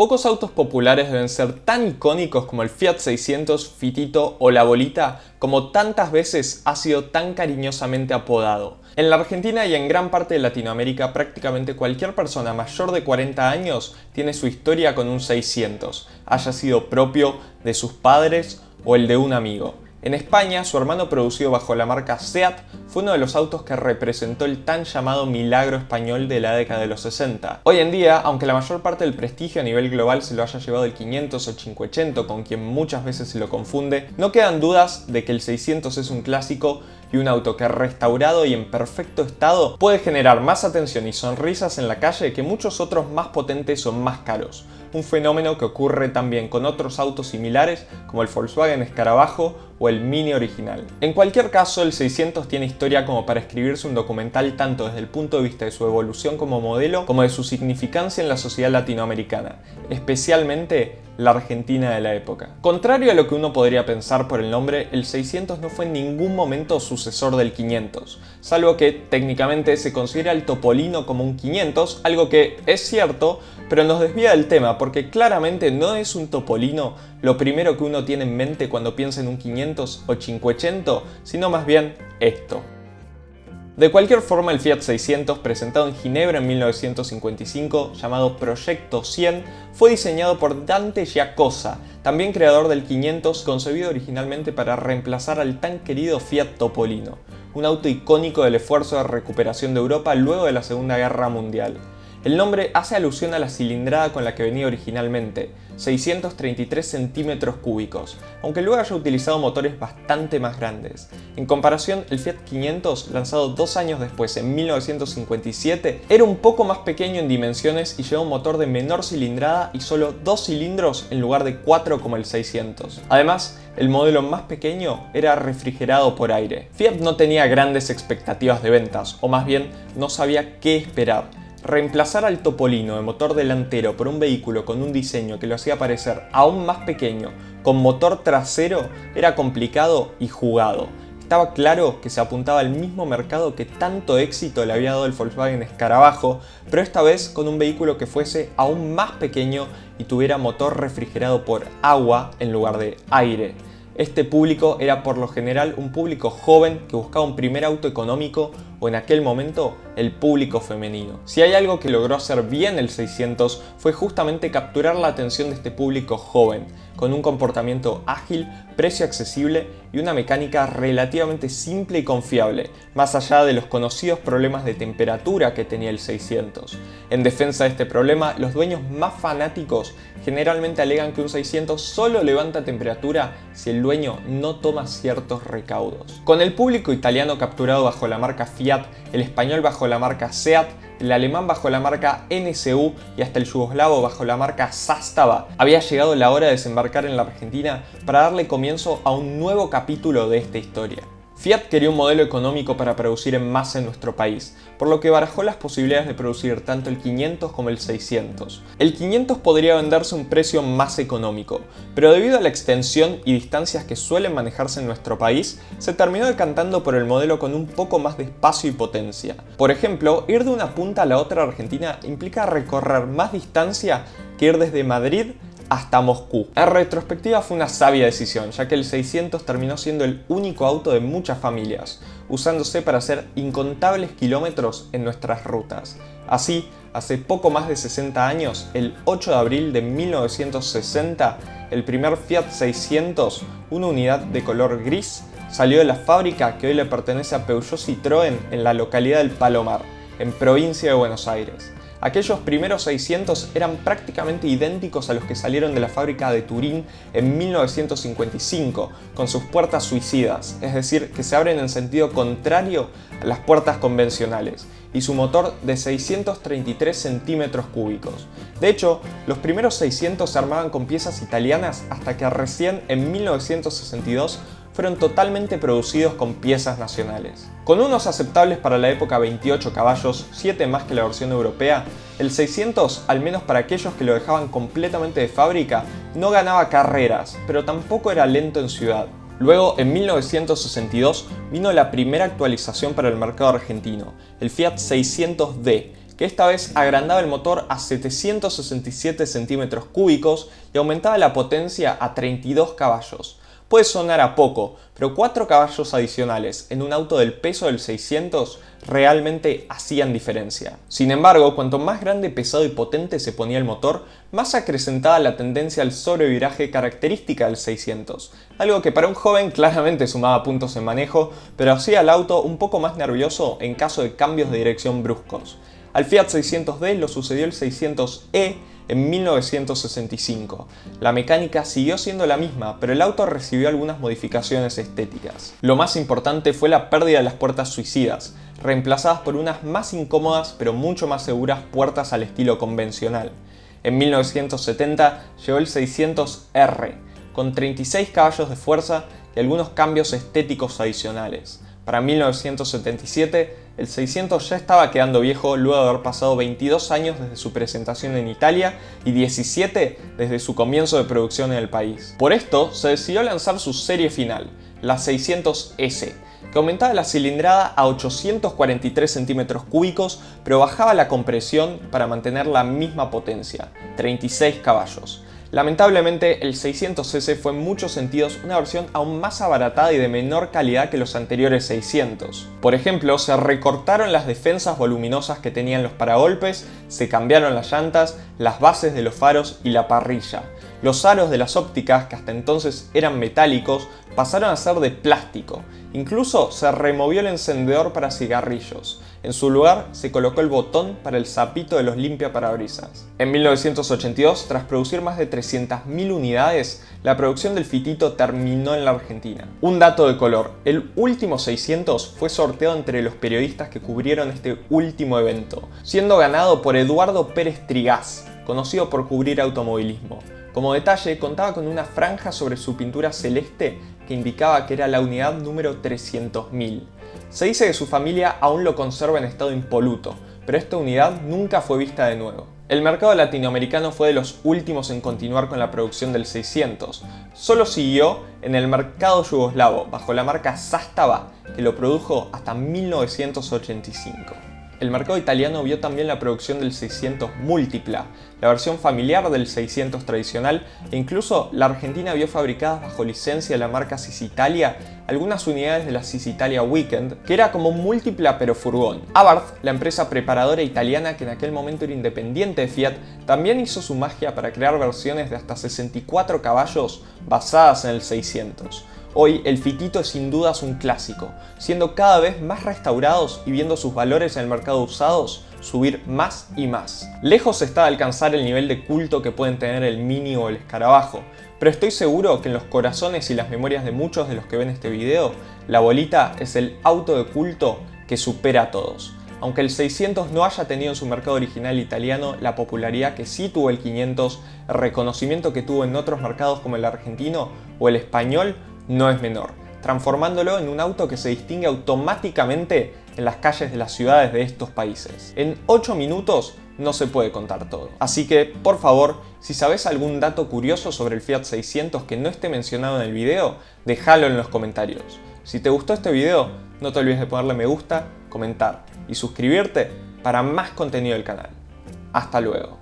Pocos autos populares deben ser tan icónicos como el Fiat 600, Fitito o La Bolita, como tantas veces ha sido tan cariñosamente apodado. En la Argentina y en gran parte de Latinoamérica, prácticamente cualquier persona mayor de 40 años tiene su historia con un 600, haya sido propio de sus padres o el de un amigo. En España, su hermano, producido bajo la marca SEAT, fue uno de los autos que representó el tan llamado milagro español de la década de los 60. Hoy en día, aunque la mayor parte del prestigio a nivel global se lo haya llevado el 500 o 500, con quien muchas veces se lo confunde, no quedan dudas de que el 600 es un clásico y un auto que restaurado y en perfecto estado puede generar más atención y sonrisas en la calle que muchos otros más potentes o más caros. Un fenómeno que ocurre también con otros autos similares como el Volkswagen Escarabajo o el Mini original. En cualquier caso, el 600 tiene historia como para escribirse un documental tanto desde el punto de vista de su evolución como modelo como de su significancia en la sociedad latinoamericana, especialmente la Argentina de la época. Contrario a lo que uno podría pensar por el nombre, el 600 no fue en ningún momento sucesor del 500, salvo que técnicamente se considera el Topolino como un 500, algo que es cierto, pero nos desvía del tema porque claramente no es un Topolino lo primero que uno tiene en mente cuando piensa en un 500 o 500, sino más bien esto. De cualquier forma, el Fiat 600, presentado en Ginebra en 1955, llamado Proyecto 100, fue diseñado por Dante Giacosa, también creador del 500, concebido originalmente para reemplazar al tan querido Fiat Topolino, un auto icónico del esfuerzo de recuperación de Europa luego de la Segunda Guerra Mundial. El nombre hace alusión a la cilindrada con la que venía originalmente, 633 centímetros cúbicos, aunque luego haya utilizado motores bastante más grandes. En comparación, el Fiat 500, lanzado 2 años después, en 1957, era un poco más pequeño en dimensiones y llevaba un motor de menor cilindrada y solo 2 cilindros en lugar de 4 como el 600. Además, el modelo más pequeño era refrigerado por aire. Fiat no tenía grandes expectativas de ventas, o más bien no sabía qué esperar. Reemplazar al Topolino de motor delantero por un vehículo con un diseño que lo hacía parecer aún más pequeño, con motor trasero, era complicado y jugado. Estaba claro que se apuntaba al mismo mercado que tanto éxito le había dado el Volkswagen Escarabajo, pero esta vez con un vehículo que fuese aún más pequeño y tuviera motor refrigerado por agua en lugar de aire. Este público era por lo general un público joven que buscaba un primer auto económico o en aquel momento el público femenino. Si hay algo que logró hacer bien el 600 fue justamente capturar la atención de este público joven, con un comportamiento ágil, precio accesible y una mecánica relativamente simple y confiable, más allá de los conocidos problemas de temperatura que tenía el 600. En defensa de este problema, los dueños más fanáticos generalmente alegan que un 600 solo levanta temperatura si el dueño no toma ciertos recaudos. Con el público italiano capturado bajo la marca Fiat, el español bajo la marca SEAT, el alemán bajo la marca NSU y hasta el yugoslavo bajo la marca Zastava, había llegado la hora de desembarcar en la Argentina para darle comienzo a un nuevo capítulo de esta historia. Fiat quería un modelo económico para producir en masa en nuestro país, por lo que barajó las posibilidades de producir tanto el 500 como el 600. El 500 podría venderse a un precio más económico, pero debido a la extensión y distancias que suelen manejarse en nuestro país, se terminó decantando por el modelo con un poco más de espacio y potencia. Por ejemplo, ir de una punta a la otra Argentina implica recorrer más distancia que ir desde Madrid hasta Moscú. En retrospectiva fue una sabia decisión, ya que el 600 terminó siendo el único auto de muchas familias, usándose para hacer incontables kilómetros en nuestras rutas. Así, hace poco más de 60 años, el 8 de abril de 1960, el primer Fiat 600, una unidad de color gris, salió de la fábrica que hoy le pertenece a Peugeot Citroën en la localidad del Palomar, en provincia de Buenos Aires. Aquellos primeros 600 eran prácticamente idénticos a los que salieron de la fábrica de Turín en 1955, con sus puertas suicidas, es decir, que se abren en sentido contrario a las puertas convencionales, y su motor de 633 centímetros cúbicos. De hecho, los primeros 600 se armaban con piezas italianas hasta que recién en 1962 fueron totalmente producidos con piezas nacionales. Con unos aceptables para la época 28 caballos, 7 más que la versión europea, el 600, al menos para aquellos que lo dejaban completamente de fábrica, no ganaba carreras, pero tampoco era lento en ciudad. Luego, en 1962, vino la primera actualización para el mercado argentino, el Fiat 600D, que esta vez agrandaba el motor a 767 centímetros cúbicos y aumentaba la potencia a 32 caballos. Puede sonar a poco, pero 4 caballos adicionales en un auto del peso del 600 realmente hacían diferencia. Sin embargo, cuanto más grande, pesado y potente se ponía el motor, más acrecentaba la tendencia al sobreviraje característica del 600, algo que para un joven claramente sumaba puntos en manejo, pero hacía al auto un poco más nervioso en caso de cambios de dirección bruscos. Al Fiat 600D lo sucedió el 600e en 1965. La mecánica siguió siendo la misma, pero el auto recibió algunas modificaciones estéticas. Lo más importante fue la pérdida de las puertas suicidas, reemplazadas por unas más incómodas pero mucho más seguras puertas al estilo convencional. En 1970 llegó el 600R, con 36 caballos de fuerza y algunos cambios estéticos adicionales. Para 1977, el 600 ya estaba quedando viejo luego de haber pasado 22 años desde su presentación en Italia y 17 desde su comienzo de producción en el país. Por esto, se decidió lanzar su serie final, la 600S, que aumentaba la cilindrada a 843 centímetros cúbicos, pero bajaba la compresión para mantener la misma potencia, 36 caballos. Lamentablemente, el 600S fue en muchos sentidos una versión aún más abaratada y de menor calidad que los anteriores 600. Por ejemplo, se recortaron las defensas voluminosas que tenían los paragolpes, se cambiaron las llantas, las bases de los faros y la parrilla. Los aros de las ópticas, que hasta entonces eran metálicos, pasaron a ser de plástico. Incluso se removió el encendedor para cigarrillos. En su lugar se colocó el botón para el zapito de los limpiaparabrisas. En 1982, tras producir más de 300.000 unidades, la producción del Fitito terminó en la Argentina. Un dato de color: el último 600 fue sorteado entre los periodistas que cubrieron este último evento, siendo ganado por Eduardo Pérez Trigás, conocido por cubrir automovilismo. Como detalle, contaba con una franja sobre su pintura celeste que indicaba que era la unidad número 300.000. Se dice que su familia aún lo conserva en estado impoluto, pero esta unidad nunca fue vista de nuevo. El mercado latinoamericano fue de los últimos en continuar con la producción del 600. Solo siguió en el mercado yugoslavo, bajo la marca Zastava, que lo produjo hasta 1985. El mercado italiano vio también la producción del 600 Multipla, la versión familiar del 600 tradicional, e incluso la Argentina vio fabricadas bajo licencia de la marca Sisitalia algunas unidades de la Sisitalia Weekend, que era como un Multipla pero furgón. Abarth, la empresa preparadora italiana que en aquel momento era independiente de Fiat, también hizo su magia para crear versiones de hasta 64 caballos basadas en el 600. Hoy el Fitito es sin dudas un clásico, siendo cada vez más restaurados y viendo sus valores en el mercado de usados subir más y más. Lejos está de alcanzar el nivel de culto que pueden tener el Mini o el Escarabajo, pero estoy seguro que en los corazones y las memorias de muchos de los que ven este video, la Bolita es el auto de culto que supera a todos. Aunque el 600 no haya tenido en su mercado original italiano la popularidad que sí tuvo el 500, el reconocimiento que tuvo en otros mercados como el argentino o el español no es menor, transformándolo en un auto que se distingue automáticamente en las calles de las ciudades de estos países. En 8 minutos no se puede contar todo. Así que, por favor, si sabes algún dato curioso sobre el Fiat 600 que no esté mencionado en el video, déjalo en los comentarios. Si te gustó este video, no te olvides de ponerle me gusta, comentar y suscribirte para más contenido del canal. Hasta luego.